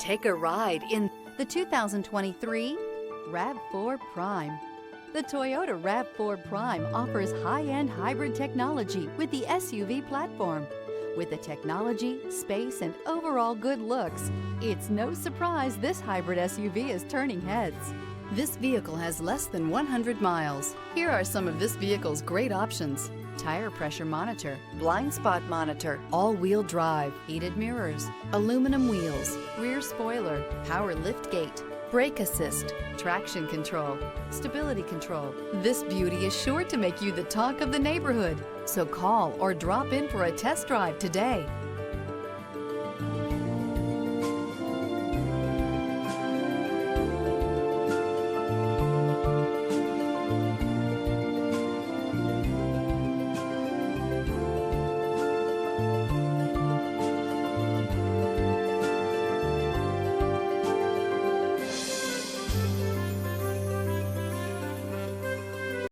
Take a ride in the 2023 RAV4 Prime. The Toyota RAV4 Prime offers high-end hybrid technology with the SUV platform. With the technology, space, and overall good looks, it's no surprise this hybrid SUV is turning heads. This vehicle has less than 100 miles. Here are some of this vehicle's great options: tire pressure monitor, blind spot monitor, all-wheel drive, heated mirrors, aluminum wheels, rear spoiler, power liftgate, brake assist, traction control, stability control. This beauty is sure to make you the talk of the neighborhood. So call or drop in for a test drive today.